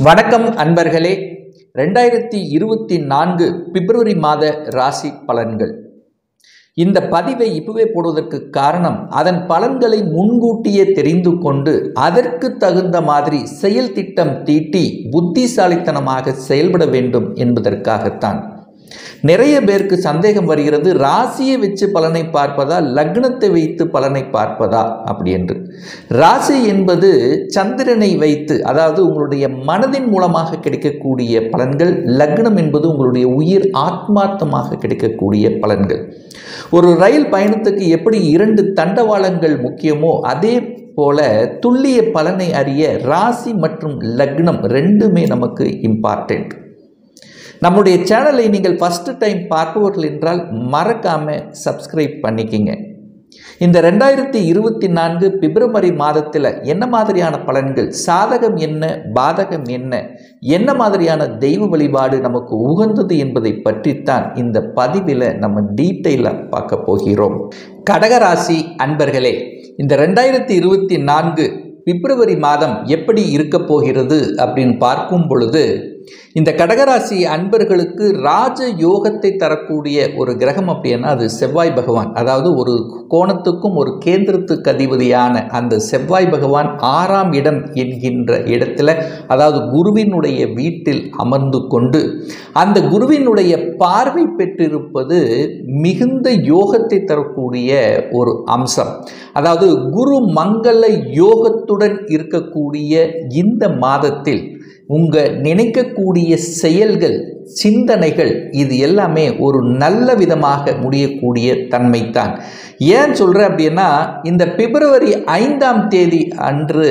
வணக்கம் அன்பர்களே. 2024 பிப்ரவரி மாத ராசி பலன்கள். இந்த பதிவை இப்பவே போடுவதற்கு காரணம், அதன் பலன்களை முன்கூட்டியே தெரிந்து கொண்டு அதற்கு தகுந்த மாதிரி செயல் திட்டம் தீட்டி புத்திசாலித்தனமாக செயல்பட வேண்டும் என்பதற்காகத்தான். நிறைய பேருக்கு சந்தேகம் வருகிறது, ராசியை வச்சு பலனை பார்ப்பதா லக்னத்தை வைத்து பலனை பார்ப்பதா அப்படி என்று. ராசி என்பது சந்திரனை வைத்து, அதாவது உங்களுடைய மனதின் மூலமாக கிடைக்கக்கூடிய பலன்கள். லக்னம் என்பது உங்களுடைய உயிர் ஆத்மார்த்தமாக கிடைக்கக்கூடிய பலன்கள். ஒரு ரயில் பயணத்துக்கு எப்படி 2 தண்டவாளங்கள் முக்கியமோ அதே போல துல்லிய பலனை அறிய ராசி மற்றும் லக்னம் ரெண்டுமே நமக்கு இம்பார்ட்டன்ட். நம்முடைய சேனலை நீங்கள் ஃபர்ஸ்ட் டைம் பார்ப்பவர்கள் என்றால் மறக்காம சப்ஸ்கிரைப் பண்ணிக்கிங்க. இந்த 2024 பிப்ரவரி மாதத்தில் என்ன மாதிரியான பலன்கள், சாதகம் என்ன, பாதகம் என்ன, என்ன மாதிரியான தெய்வ வழிபாடு நமக்கு உகந்தது என்பதை பற்றித்தான் இந்த பதிவில் நம்ம டீட்டெயிலாக பார்க்க போகிறோம். கடகராசி அன்பர்களே, இந்த 2024 பிப்ரவரி மாதம் எப்படி இருக்க போகிறது அப்படின்னு பார்க்கும் பொழுது, இந்த கடகராசி அன்பர்களுக்கு ராஜ யோகத்தை தரக்கூடிய ஒரு கிரகம் அப்படின்னா அது செவ்வாய் பகவான். அதாவது ஒரு கோணத்துக்கும் ஒரு கேந்திரத்துக்கு அதிபதியான அந்த செவ்வாய் பகவான் 6ஆம் இடம் என்கின்ற இடத்துல, அதாவது குருவினுடைய வீட்டில் அமர்ந்து கொண்டு அந்த குருவினுடைய பார்வை பெற்றிருப்பது மிகுந்த யோகத்தை தரக்கூடிய ஒரு அம்சம். அதாவது குரு மங்கள யோகத்துடன் இருக்கக்கூடிய இந்த மாதத்தில் நினைக்கக்கூடிய செயல்கள், சிந்தனைகள் இது எல்லாமே ஒரு நல்ல விதமாக முடியக்கூடிய தன்மைத்தான். ஏன் சொல்கிறேன் அப்படின்னா, இந்த பிப்ரவரி 5ஆம் தேதி அன்று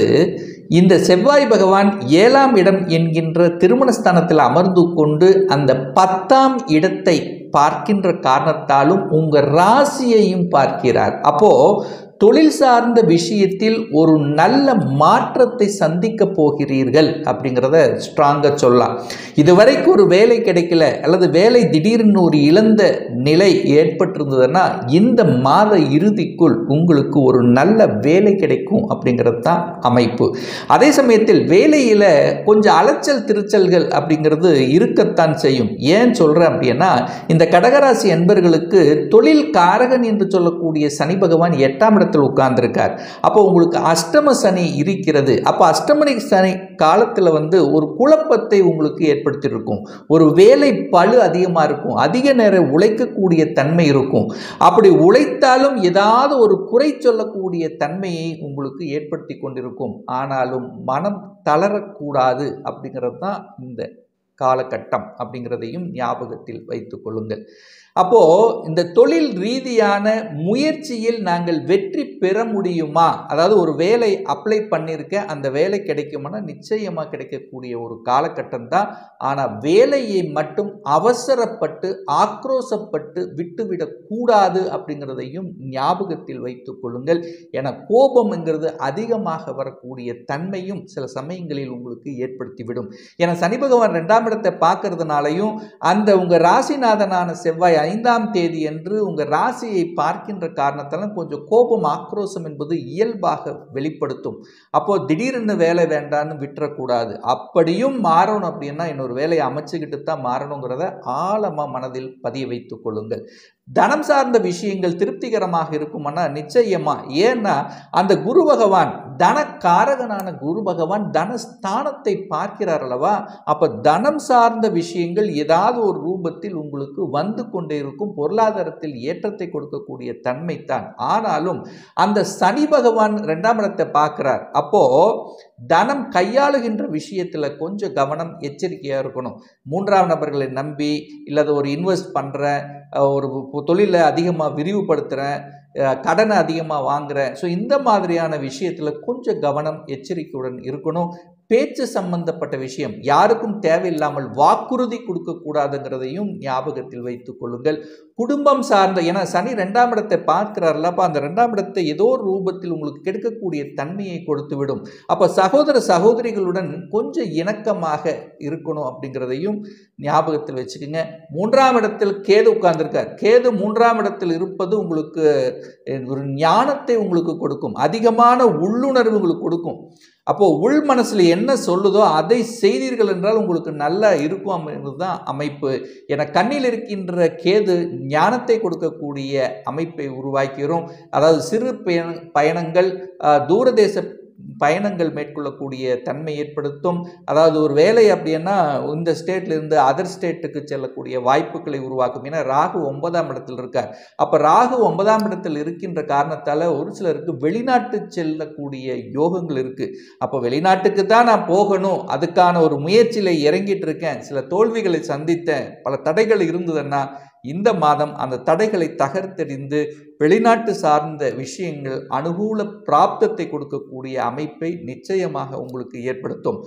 இந்த செவ்வாய் பகவான் 7ஆம் இடம் என்கின்ற திருமணஸ்தானத்தில் அமர்ந்து கொண்டு அந்த 10ஆம் இடத்தை பார்க்கின்ற காரணத்தாலும் உங்கள் ராசியையும் பார்க்கிறார். அப்போது தொழில் சார்ந்த விஷயத்தில் ஒரு நல்ல மாற்றத்தை சந்திக்க போகிறீர்கள் அப்படிங்கிறத ஸ்ட்ராங்காக சொல்லலாம். இதுவரைக்கும் ஒரு வேலை கிடைக்கல அல்லது வேலை திடீர்னு ஒரு இழந்த நிலை ஏற்பட்டிருந்ததுன்னா இந்த மாத இறுதிக்குள் உங்களுக்கு ஒரு நல்ல வேலை கிடைக்கும் அப்படிங்கிறது தான் அமைப்பு. அதே சமயத்தில் வேலையில் கொஞ்சம் அலைச்சல் திருச்சல்கள் அப்படிங்கிறது இருக்கத்தான் செய்யும். ஏன் சொல்கிறேன் அப்படின்னா, இந்த கடகராசி அன்பர்களுக்கு தொழில் காரகன் என்று சொல்லக்கூடிய சனி பகவான் 8ஆம் இடத்தில் உட்கார்ந்திருக்கார். அப்போ உங்களுக்கு அஷ்டம சனி இருக்கிறது. அப்போ அஷ்டமணி சனி காலத்தில் ஒரு குழப்பத்தை உங்களுக்கு ஏற்படுத்தியிருக்கும். ஒரு வேலை பளு அதிகமாக இருக்கும், அதிக நேரம் உழைக்கக்கூடிய தன்மை இருக்கும். அப்படி உழைத்தாலும் ஏதாவது ஒரு குறை சொல்லக்கூடிய தன்மையை உங்களுக்கு ஏற்படுத்தி கொண்டிருக்கும். ஆனாலும் மனம் தளரக்கூடாது அப்படிங்கிறது தான் இந்த காலகட்டம் அப்படிங்கிறதையும் ஞாபகத்தில் வைத்துக் கொள்ளுங்கள். அப்போ இந்த தொழில் ரீதியான முயற்சியில் நாங்கள் வெற்றி பெற முடியுமா, அதாவது ஒரு வேலை அப்ளை பண்ணியிருக்கேன், அந்த வேலை கிடைக்குமானா நிச்சயமா கிடைக்கக்கூடிய ஒரு காலகட்டம் தான். ஆனால் வேலையை மட்டும் அவசரப்பட்டு ஆக்ரோசப்பட்டு விட்டுவிடக்கூடாது அப்படிங்கிறதையும் ஞாபகத்தில் வைத்துக் கொள்ளுங்கள். என கோபம்ங்கிறது அதிகமாக வரக்கூடிய தன்மையும் சில சமயங்களில் உங்களுக்கு ஏற்படுத்திவிடும். என சனி பகவான் 2ஆம் இடத்தை பார்க்கறதுனாலையும் அந்த உங்கள் ராசிநாதனான செவ்வாய் 5ஆம் தேதி என்று உங்கள் ராசியை பார்க்கின்ற காரணத்தாலும் கொஞ்சம் கோபம் ஆக்ரோஷம் என்பது இயல்பாக வெளிப்படுத்தும். அப்போ திடீர்னு வேலை வேண்டான்னு விட்டுறக்கூடாது. அப்படியும் மாறணும் அப்படின்னா இன்னொரு வேலையை அமைச்சுக்கிட்டு தான் மாறணுங்கிறத ஆழமாக மனதில் பதிய வைத்துக் கொள்ளுங்கள். தனம் சார்ந்த விஷயங்கள் திருப்திகரமாக இருக்குமானா நிச்சயமா. ஏன்னா அந்த குரு பகவான், தனக்காரகனான குரு பகவான் தனஸ்தானத்தை பார்க்கிறார் அல்லவா. அப்ப தனம் சார்ந்த விஷயங்கள் ஏதாவது ஒரு ரூபத்தில் உங்களுக்கு வந்து கொண்டே இருக்கும். பொருளாதாரத்தில் ஏற்றத்தை கொடுக்கக்கூடிய தன்மைத்தான். ஆனாலும் அந்த சனி பகவான் 2ஆம் இடத்தை பார்க்கிறார். அப்போ தனம் கையாளுகின்ற விஷயத்துல கொஞ்சம் கவனம், எச்சரிக்கையா இருக்கணும். 3ஆம் நபர்களை நம்பி இல்லாத ஒரு இன்வெஸ்ட் பண்ற, ஒரு தொழிலை அதிகமாக விரிவுபடுத்துகிறேன், கடனை அதிகமாக வாங்குகிறேன், ஸோ இந்த மாதிரியான விஷயத்தில் கொஞ்சம் கவனம் எச்சரிக்கையுடன் இருக்கணும். பேச்சு சம்பந்தப்பட்ட விஷயம் யாருக்கும் தேவையில்லாமல் வாக்குறுதி கொடுக்கக்கூடாதுங்கிறதையும் ஞாபகத்தில் வைத்துக் கொள்ளுங்கள். குடும்பம் சார்ந்த, ஏன்னா சனி 2ஆம் இடத்தை பார்க்கிறார்ல, அப்போ அந்த 2ஆம் இடத்தை ஏதோ ஒரு ரூபத்தில் உங்களுக்கு கெடுக்கக்கூடிய தன்மையை கொடுத்து விடும். அப்போ சகோதர சகோதரிகளுடன் கொஞ்சம் இணக்கமாக இருக்கணும் அப்படிங்கிறதையும் ஞாபகத்தில் வச்சுக்கோங்க. 3ஆம் இடத்தில் கேது உட்கார்ந்திருக்கார். கேது 3ஆம் இடத்தில் இருப்பது உங்களுக்கு ஒரு ஞானத்தை உங்களுக்கு கொடுக்கும், அதிகமான உள்ளுணர்வு உங்களுக்கு கொடுக்கும். அப்போது உள் மனசில் என்ன சொல்லுதோ அதை செய்தீர்கள் என்றால் உங்களுக்கு நல்லா இருக்கும் அப்படிங்கிறது தான் அமைப்பு. என கண்ணில் இருக்கின்ற கேது ஞானத்தை கொடுக்கக்கூடிய அமைப்பை உருவாக்கிறோம். அதாவது சிறு பயணங்கள், தூரதேச பயணங்கள் மேற்கொள்ளக்கூடிய தன்மை ஏற்படுத்தும். அதாவது ஒரு வேலை அப்படின்னா இந்த ஸ்டேட்லேருந்து அதர் ஸ்டேட்டுக்கு செல்லக்கூடிய வாய்ப்புகளை உருவாக்கும். ஏன்னா ராகு 9ஆம் இடத்தில் இருக்கார். அப்போ ராகு 9ஆம் இடத்தில் இருக்கின்ற காரணத்தால் ஒரு சிலருக்கு வெளிநாட்டு செல்லக்கூடிய யோகங்கள் இருக்குது. அப்போ வெளிநாட்டுக்கு தான் நான் போகணும், அதுக்கான ஒரு முயற்சியில் இறங்கிட்டு இருக்கேன், சில தோல்விகளை சந்தித்தேன், பல தடைகள் இருந்ததுன்னா இந்த மாதம் அந்த தடைகளை தகர்த்தெறிந்து வெளிநாட்டு சார்ந்த விஷயங்கள் அனுகூல பிராப்தத்தை கொடுக்கக்கூடிய அமைப்பை நிச்சயமாக உங்களுக்கு ஏற்படுத்தும்.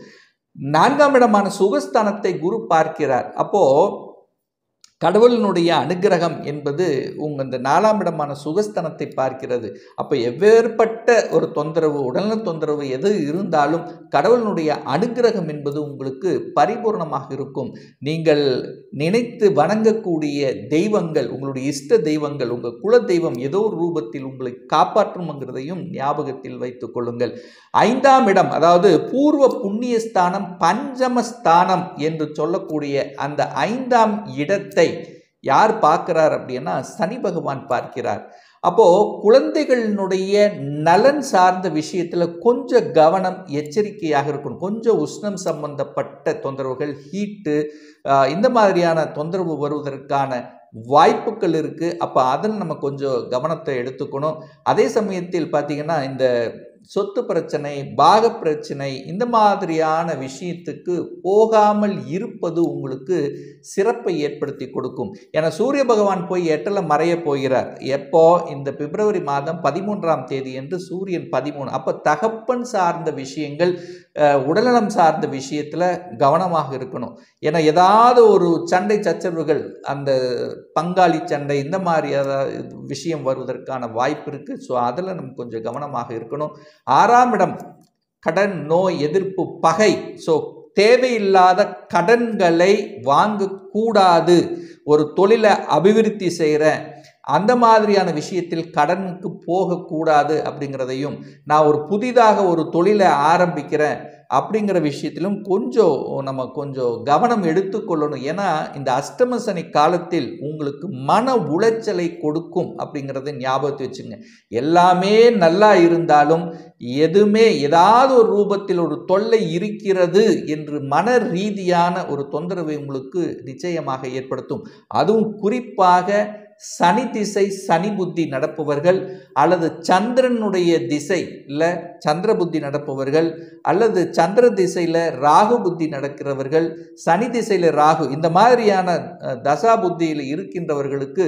4ஆம் இடமான சுகஸ்தானத்தை குரு பார்க்கிறார். அப்போ கடவுளினுடைய அனுகிரகம் என்பது உங்கள் இந்த 4ஆம் இடமான சுகஸ்தானத்தை பார்க்கிறது. அப்போ எவ்வேறுபட்ட ஒரு தொந்தரவு, உடல்நல தொந்தரவு எது இருந்தாலும் கடவுளினுடைய அனுகிரகம் என்பது உங்களுக்கு பரிபூர்ணமாக இருக்கும். நீங்கள் நினைத்து வணங்கக்கூடிய தெய்வங்கள், உங்களுடைய இஷ்ட தெய்வங்கள், உங்கள் குல தெய்வம் ஏதோ ஒரு ரூபத்தில் உங்களை காப்பாற்றும்ங்கிறதையும் ஞாபகத்தில் வைத்துக் கொள்ளுங்கள். 5ஆம் இடம், அதாவது பூர்வ புண்ணியஸ்தானம், பஞ்சமஸ்தானம் என்று சொல்லக்கூடிய அந்த 5ஆம் இடத்தை யார் பார்க்கிறார் அப்படின்னா சனி பகவான் பார்க்கிறார். அப்போ குழந்தைகளினுடைய நலன் சார்ந்த விஷயத்துல கொஞ்சம் கவனம், எச்சரிக்கையாக இருக்கணும். கொஞ்சம் உஷ்ணம் சம்பந்தப்பட்ட தொந்தரவுகள், ஹீட்டு, இந்த மாதிரியான தொந்தரவு வருவதற்கான வாய்ப்புகள் இருக்கு. அப்போ அதில் நம்ம கொஞ்சம் கவனத்தை எடுத்துக்கணும். அதே சமயத்தில் பார்த்தீங்கன்னா இந்த சொத்து பிரச்சனை, பாக பிரச்சனை, இந்த மாதிரியான விஷயத்துக்கு போகாமல் இருப்பது உங்களுக்கு சிறப்பை ஏற்படுத்தி கொடுக்கும். ஏன்னா சூரிய பகவான் போய் 8ல் மறைய போகிறார். எப்போ? இந்த பிப்ரவரி மாதம் 13ஆம் தேதி என்று சூரியன் 13. அப்போ தகப்பன் சார்ந்த விஷயங்கள், உடல்நலம் சார்ந்த விஷயத்தில் கவனமாக இருக்கணும். ஏன்னா ஏதாவது ஒரு சண்டை சச்சரவுகள், அந்த பங்காளி சண்டை, இந்த மாதிரி விஷயம் வருவதற்கான வாய்ப்பு இருக்குது. ஸோ அதில் நம்ம கொஞ்சம் கவனமாக இருக்கணும். 6ஆம் இடம் கடன், நோய், எதிர்ப்பு, பகை. ஸோ தேவையில்லாத கடன்களை வாங்கக்கூடாது. ஒரு தொழிலை அபிவிருத்தி செய்கிறேன், அந்த மாதிரியான விஷயத்தில் கடனுக்கு போகக்கூடாது அப்படிங்கிறதையும், நான் ஒரு புதிதாக ஒரு தொழிலை ஆரம்பிக்கிறேன் அப்படிங்கிற விஷயத்திலும் கொஞ்சம் கவனம் எடுத்துக்கொள்ளணும். ஏன்னா இந்த அஷ்டம சனி காலத்தில் உங்களுக்கு மன உளைச்சலை கொடுக்கும் அப்படிங்கிறத ஞாபகத்தை வச்சுங்க. எல்லாமே நல்லா இருந்தாலும் எதுவுமே ஏதாவது ஒரு ரூபத்தில் ஒரு தொல்லை இருக்கிறது என்று மன ரீதியான ஒரு தொந்தரவை உங்களுக்கு நிச்சயமாக ஏற்படுத்தும். அதுவும் குறிப்பாக சனி திசை, சனி புத்தி நடப்பவர்கள், அல்லது சந்திரனுடைய திசை இல்லை சந்திர புத்தி நடப்பவர்கள், அல்லது சந்திர திசையில் ராகு புத்தி நடக்கிறவர்கள், சனி திசையில் ராகு, இந்த மாதிரியான தசா புத்தியில் இருக்கின்றவர்களுக்கு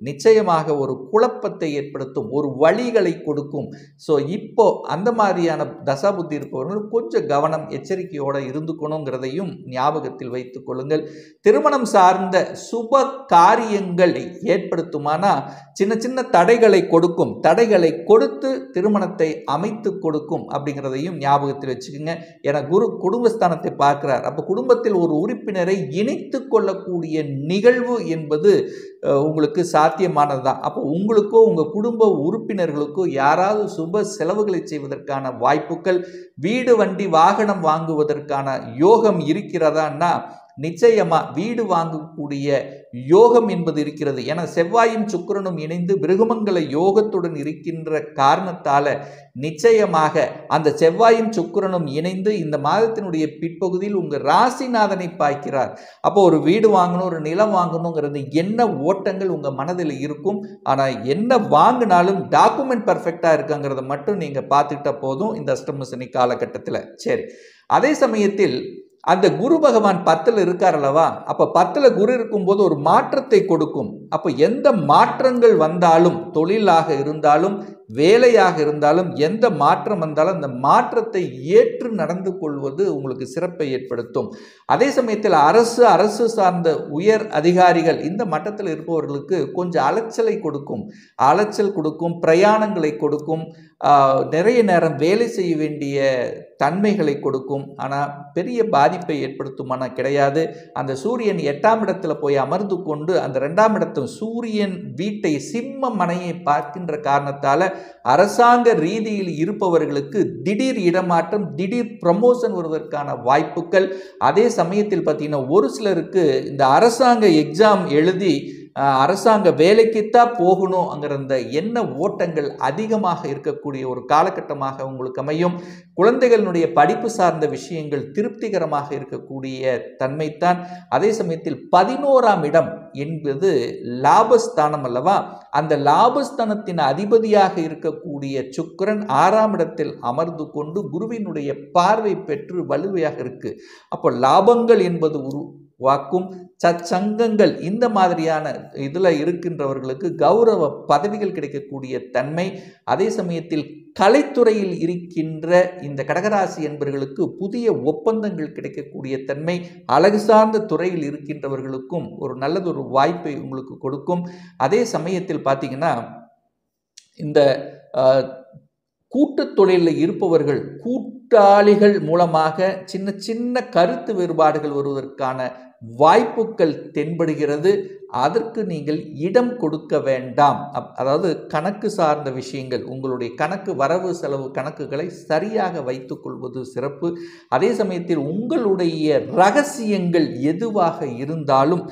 நிச்சயமாக ஒரு குழப்பத்தை ஏற்படுத்தும், ஒரு வழிகளை கொடுக்கும். ஸோ இப்போ அந்த மாதிரியான தசா புத்தி இருப்பவர்கள் கொஞ்சம் கவனம், எச்சரிக்கையோடு இருந்துக்கணுங்கிறதையும் ஞாபகத்தில் வைத்துக் கொள்ளுங்கள். திருமணம் சார்ந்த சுப காரியங்களை ஏற்படுத்துமானா சின்ன சின்ன தடைகளை கொடுக்கும், தடைகளை கொடுத்து திருமணத்தை அமைத்து கொடுக்கும் அப்படிங்கிறதையும் ஞாபகத்தில் வச்சுக்கோங்க. ஏன்னா குரு குடும்பஸ்தானத்தை பார்க்கிறார். அப்போ குடும்பத்தில் ஒரு உறுப்பினரை இணைத்து கொள்ளக்கூடிய நிகழ்வு என்பது உங்களுக்கு சாத்தியமானது தான். அப்போ உங்களுக்கோ உங்கள் குடும்ப உறுப்பினர்களுக்கோ யாராவது சுப செலவுகளை செய்வதற்கான வாய்ப்புகள், வீடு வண்டி வாகனம் வாங்குவதற்கான யோகம் இருக்கிறதான்னா நிச்சயமா வீடு வாங்கக்கூடிய யோகம் என்பது இருக்கிறது. ஏன்னா செவ்வாயும் சுக்கிரனும் இணைந்து பிருகுமங்கல யோகத்துடன் இருக்கின்ற காரணத்தால நிச்சயமாக அந்த செவ்வாயும் சுக்கிரனும் இணைந்து இந்த மாதத்தினுடைய பிற்பகுதியில் உங்கள் ராசிநாதனை பார்க்கிறார். அப்போ ஒரு வீடு வாங்கணும், ஒரு நிலம் வாங்கணுங்கிறது என்ன ஓட்டங்கள் உங்கள் மனதில் இருக்கும். ஆனால் என்ன வாங்கினாலும் டாக்குமெண்ட் பர்ஃபெக்டாக இருக்குங்கிறத மட்டும் நீங்கள் பார்த்துக்கிட்ட போதும் இந்த அஷ்டம சனி காலகட்டத்தில். சரி, அதே சமயத்தில் அந்த குரு பகவான் 10ல் இருக்கார் அல்லவா? அப்போ 10ல் குரு இருக்கும்போது ஒரு மாற்றத்தை கொடுக்கும். அப்போ எந்த மாற்றங்கள் வந்தாலும், தொழிலாக இருந்தாலும் வேலையாக இருந்தாலும், எந்த மாற்றம் வந்தாலும் அந்த மாற்றத்தை ஏற்று நடந்து கொள்வது உங்களுக்கு சிறப்பை ஏற்படுத்தும். அதே சமயத்தில் அரசு சார்ந்த உயர் அதிகாரிகள் இந்த மட்டத்தில் இருப்பவர்களுக்கு கொஞ்சம் அலைச்சல் கொடுக்கும், பிரயாணங்களை கொடுக்கும். நிறைய நேரம் வேலை செய்ய வேண்டிய தன்மைகளை கொடுக்கும். ஆனால் பெரிய பாதிப்பை ஏற்படுத்துமானா கிடையாது. அந்த சூரியன் 8ஆம் இடத்துல போய் அமர்ந்து கொண்டு அந்த 2ஆம் இடத்து சூரியன் வீட்டை சிம்ம மனையை பார்க்கின்ற காரணத்தால் அரசாங்க ரீதியில் இருப்பவர்களுக்கு திடீர் இடமாற்றம், திடீர் ப்ரமோஷன் வருவதற்கான வாய்ப்புகள். அதே சமயத்தில் பார்த்தீங்கன்னா ஒரு சிலருக்கு இந்த அரசாங்க எக்ஸாம் எழுதி அரசாங்க வேலைக்குத்தான் போகணுங்கிற அந்த எண்ண ஓட்டங்கள் அதிகமாக இருக்கக்கூடிய ஒரு காலகட்டமாக உங்களுக்கு அமையும். குழந்தைகளுடைய படிப்பு சார்ந்த விஷயங்கள் திருப்திகரமாக இருக்கக்கூடிய தன்மைத்தான். அதே சமயத்தில் 11ஆம் இடம் என்பது லாபஸ்தானம் அல்லவா? அந்த லாபஸ்தானத்தின் அதிபதியாக இருக்கக்கூடிய சுக்கிரன் 6ஆம் இடத்தில் அமர்ந்து கொண்டு குருவினுடைய பார்வை பெற்று வலுவையாக இருக்கு. அப்போ லாபங்கள் என்பது வாக்கும் சச்சங்கங்கள் இந்த மாதிரியான இதில் இருக்கின்றவர்களுக்கு கௌரவ பதவிகள் கிடைக்கக்கூடிய தன்மை. அதே சமயத்தில் கலைத்துறையில் இருக்கின்ற இந்த கடகராசி என்பவர்களுக்கு புதிய ஒப்பந்தங்கள் கிடைக்கக்கூடிய தன்மை. அழகு சார்ந்த துறையில் இருக்கின்றவர்களுக்கும் ஒரு நல்லதொரு வாய்ப்பை உங்களுக்கு கொடுக்கும். அதே சமயத்தில் பார்த்தீங்கன்னா இந்த கூட்டு தொழிலில் இருப்பவர்கள் கூட்டாளிகள் மூலமாக சின்ன சின்ன கருத்து வேறுபாடுகள் வருவதற்கான வாய்ப்புகள் தென்படுகிறது. அதற்கு நீங்கள் இடம் கொடுக்க வேண்டாம். அதாவது கணக்கு சார்ந்த விஷயங்கள், உங்களுடைய கணக்கு வரவு செலவு கணக்குகளை சரியாக வைத்துக் கொள்வது சிறப்பு. அதே சமயத்தில் உங்களுடைய ரகசியங்கள் எதுவாக இருந்தாலும்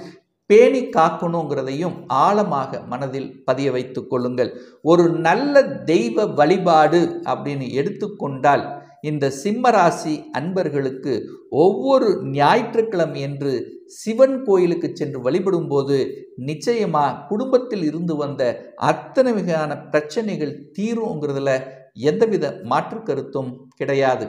பேணி காக்கணுங்கிறதையும் ஆழமாக மனதில் பதிய வைத்துக் கொள்ளுங்கள். ஒரு நல்ல தெய்வ வழிபாடு அப்படின்னு எடுத்துக்கொண்டால் இந்த சிம்மராசி அன்பர்களுக்கு ஒவ்வொரு ஞாயிற்றுக்கிழமை என்று சிவன் கோயிலுக்கு சென்று வழிபடும் போது நிச்சயமா குடும்பத்தில் இருந்து வந்த அத்தனை வகையான பிரச்சனைகள் தீருங்கிறதுல எந்தவித மாற்று கருத்தும் கிடையாது.